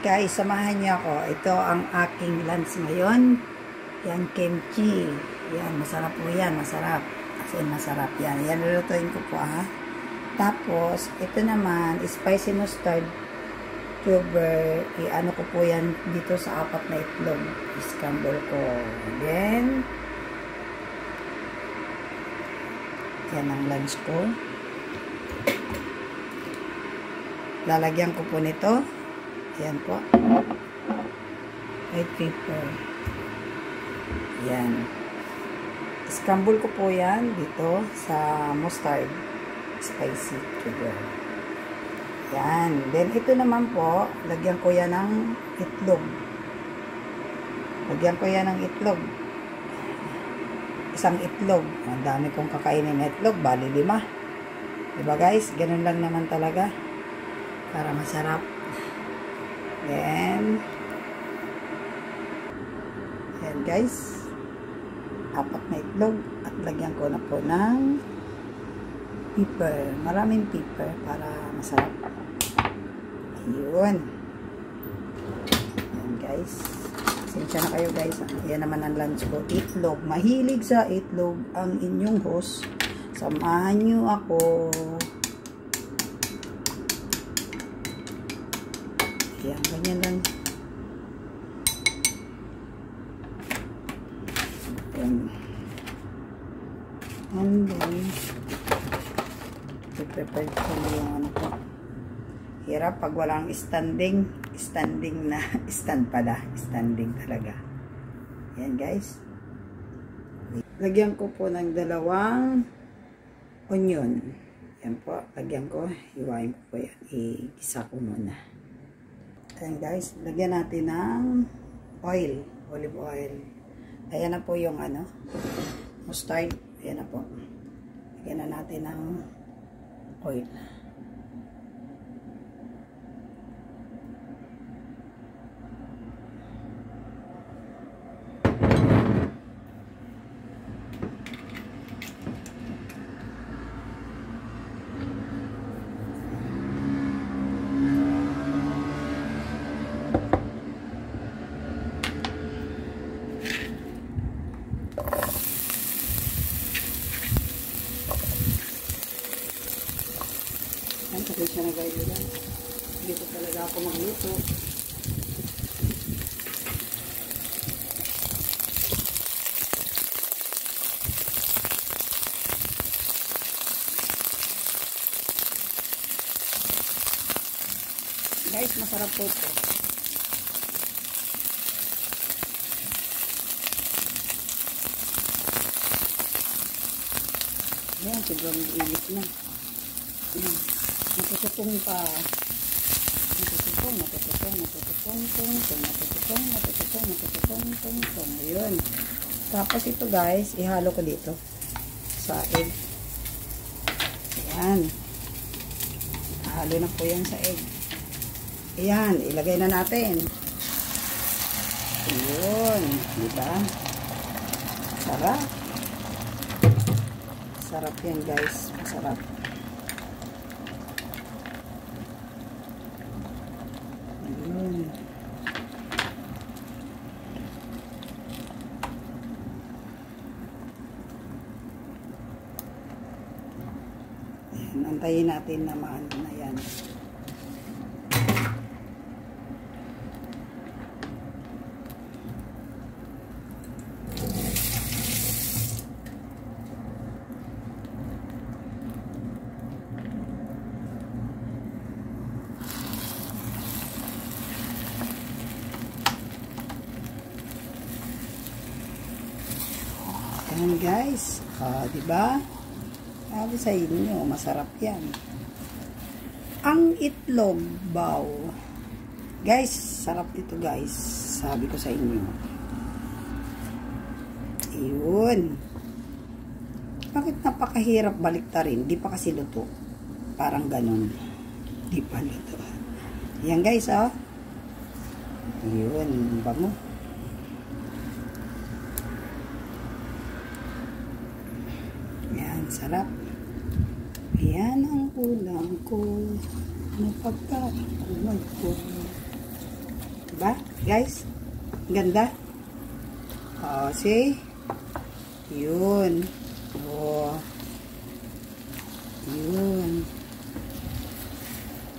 guys, samahan niyo ako. Ito ang aking lunch ngayon. Yan, kimchi. Yan, masarap po yan. Masarap. As in, masarap yan. Yan, lulutuin ko po ha. Tapos, ito naman, spicy mustard cuber. I-ano ko po yan dito sa 4 na itlog. I-scramble ko. Then, yan ang lunch ko. Lalagyan ko po nito. Ayan po. White paper. Ayan. Scramble ko po yan dito sa mustard. Spicy sugar. Ayan. Then, ito naman po, lagyan ko yan ng itlog. Lagyan ko yan ng itlog. Isang itlog. Ang dami kong kakainin na itlog. Bali 5. Diba guys? Ganun lang naman talaga. Para masarap. Then, ayan guys, 4 na itlog at lagyan ko na po ng pepper. Maraming pepper para masarap. Ayun. Ayan guys. Pasensya na kayo guys. Ayan naman ang lunch ko. Itlog. Mahilig sa itlog ang inyong host. Samahan nyo ako. Ayan, ganyan lang. Ayan. And then, i-prepare ko yung ano ko. Hirap pag walang standing. Standing na. Stand pala. Standing talaga. Ayan guys. Lagyan ko po ng 2 onion. Ayan po. Lagyan ko. Hiwain ko po yan. I-gisa ko muna. Ayan guys, lagyan natin ng oil, olive oil. Ayan na po yung ano, mustard. Ayan na po. Lagyan na natin ng oil. Pasensya na guys yan. Dito talaga ako magluto. Guys, masarap po ito. Ayan, sigurang ilit na. Ayan. Matututong pa. Matututong. Ayun. Tapos ito guys, ihalo ko dito sa egg. Ayan. Halo na po yan sa egg. Ayan, ilagay na natin. Ayun. Diba? Sarap. Sarap yan guys. Masarap. Antayin natin na maano na yan. Ayan guys. Diba? Sabi sa inyo, masarap yan. Ang itlog baw. Guys, sarap ito guys. Sabi ko sa inyo. Ayun. Bakit napakahirap baliktarin? Di pa kasi luto. Parang ganun. Di pa luto. Ayan guys, oh. Ayun, bango. Ayan, sarap. Ayan ang ulam ko. Napagkakulay ko. Ba? Guys? Ganda? See? Yun. Yun.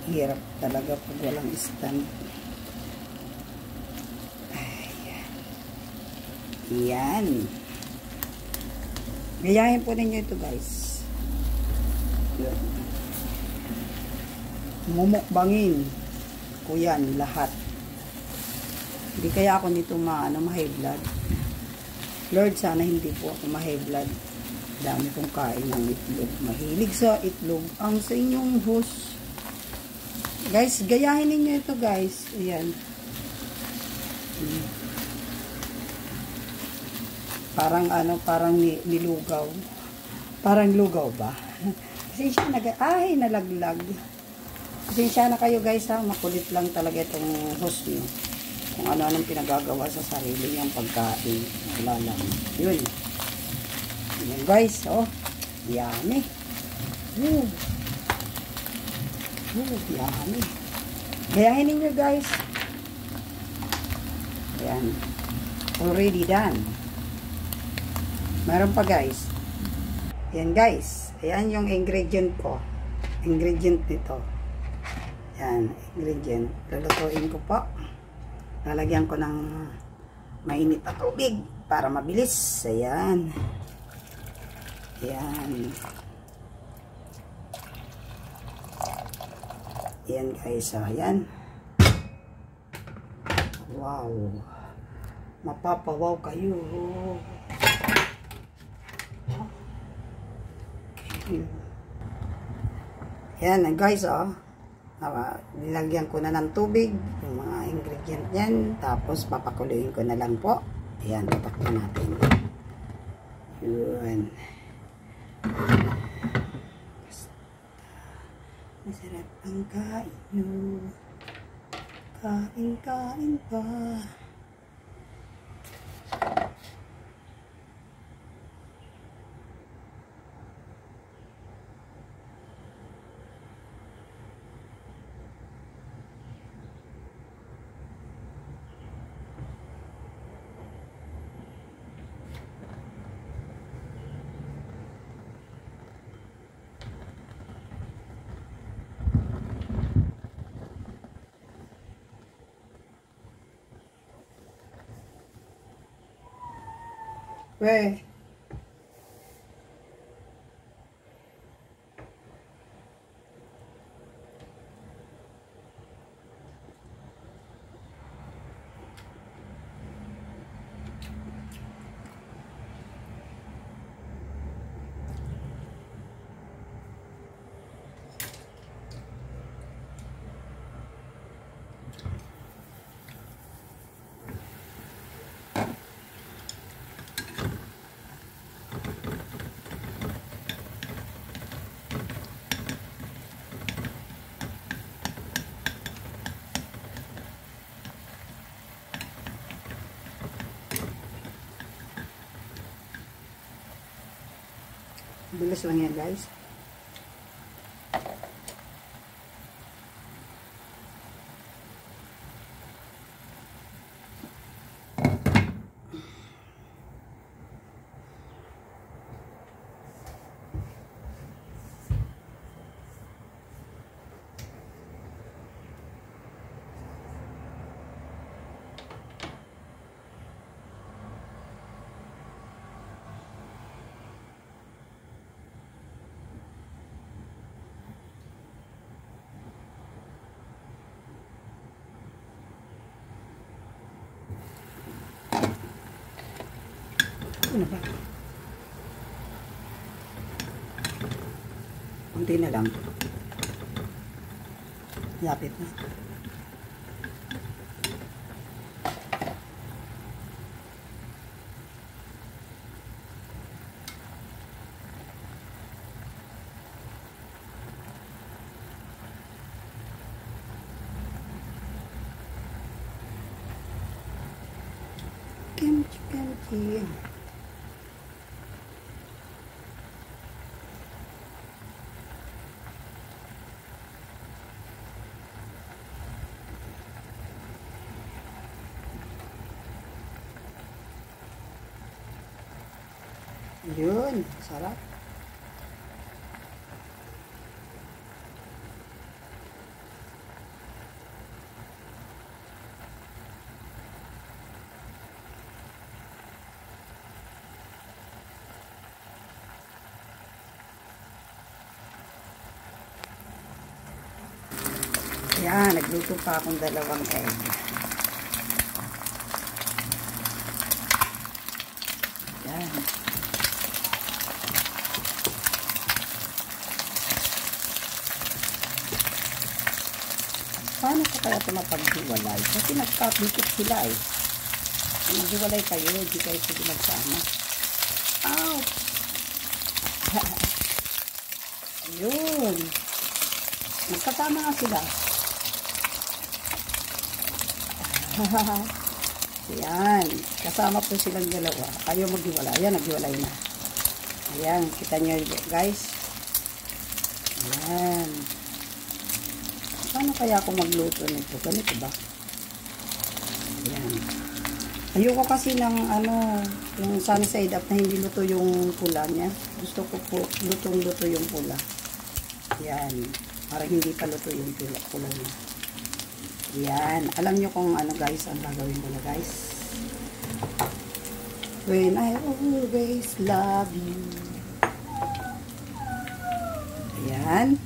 Hirap talaga pag walang stand. Ayan. Yan. Gayahin po ninyo ito, guys. Yun. Mumukbangin ko yan lahat. Hindi kaya ako nito ma-high blood. Lord, sana hindi po ako ma-high blood. Dami kong kain ng itlog. Mahilig sa itlog ang sa inyong host. Guys, gayahin ninyo ito, guys. Ayan. Parang parang nilugaw. Parang lugaw ba? Kasi siya nalaglag. Kasi siya na kayo, guys, ha. Makulit lang talaga itong host nyo. Kung ano-anong pinagagawa sa sarili niyang pagkain. Wala lang. Yun. Yan, guys. Yummy. Yummy. Gayahin ninyo, guys. Ayan. Already done. Meron pa, guys. Ayan, guys. Ayan yung ingredient ko. Ingredient nito. Ayan. Ingredient. Lulutuin ko po. Lalagyan ko ng mainit na tubig para mabilis. Ayan. Ayan. Ayan, guys. Ayan. Wow. Mapapawaw kayo. Ayan, guys. Nilagyan ko na ng tubig yung mga ingredient yan, tapos papakuluin ko na lang po. Ayan, tatakpan natin. Yun. Masarap ang kain nyo. Kain pa. Weh. Bilis lang yan, guys. Ano ba? Kunti na lang. Lapit na. Kimchi. Yun, sarap. Yan, nagluto pa akong 2 egg. Yan. Paano ko kaya ito mapaghiwalay? Kasi nagkaplikit sila eh. Kung maghiwalay kayo, hindi kayo sige magsama. Ow! Ayun. Magkasama nga sila. Ayan. Kasama po silang dalawa. Ayaw maghiwalay. Ayan, naghiwalay na. Ayan. Kita nyo guys. Ayan. Paano kaya ako magluto nito? Ganito ba? Ayan. Ayoko kasi ng yung sunny side up na hindi luto yung pula niya. Gusto ko po lutong-luto yung pula. Ayan. Para hindi pa luto yung pula niya. Ayan. Alam nyo kung ano guys, ang gagawin ko na guys. When I always love you. Ayan.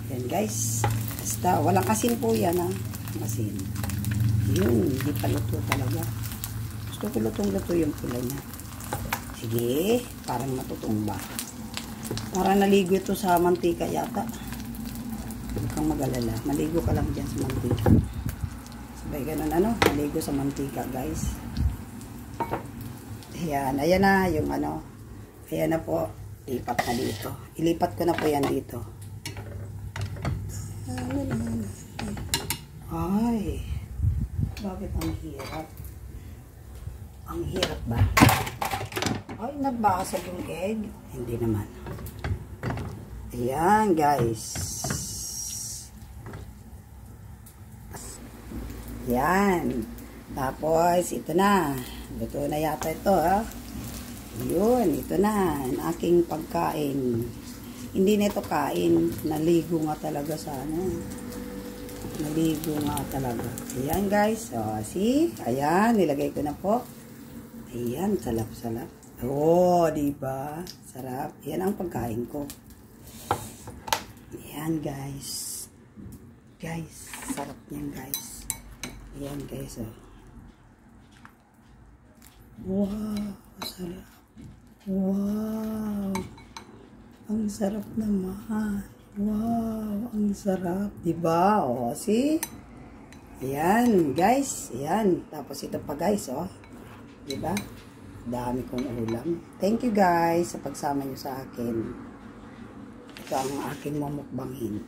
Ayan guys. Basta, walang asin po yan ha. Asin. Yun, hindi pa luto talaga. Gusto ko lutong-luto yung pula niya. Sige, parang matutumba. Parang naligo ito sa mantika yata. Huwag kang mag-alala. Maligo ka lang dyan sa mantika. Sabay ganun maligo sa mantika guys. Ayan, ayan na yung ayan na po. Lipat na dito. Ilipat ko na po yan dito. Ay, bakit ang hirap? Ang hirap ba? Ay, nabasag yung egg. Hindi naman. Ayan, guys. Ayan. Tapos, ito na. Luto na yata ito, ha? Yun, ito na. Ang aking pagkain. Hindi na ito kain. Naligo nga talaga sa Naligo nga talaga. Ayan guys. So, see? Ayan. Nilagay ko na po. Ayan. Salap-salap. Oh, diba? Sarap. Ayan ang pagkain ko. Ayan guys. Guys. Sarap niyan guys. Ayan guys. Oh. Wow. Sarap. Wow. Ang sarap naman. Wow, ang sarap, diba? O, see? Ayan, guys. Ayan. Tapos ito pa, guys, oh. Diba? Dami kong ulam. Thank you, guys, sa pagsama nyo sa akin. Ito ang aking mamukbanghin.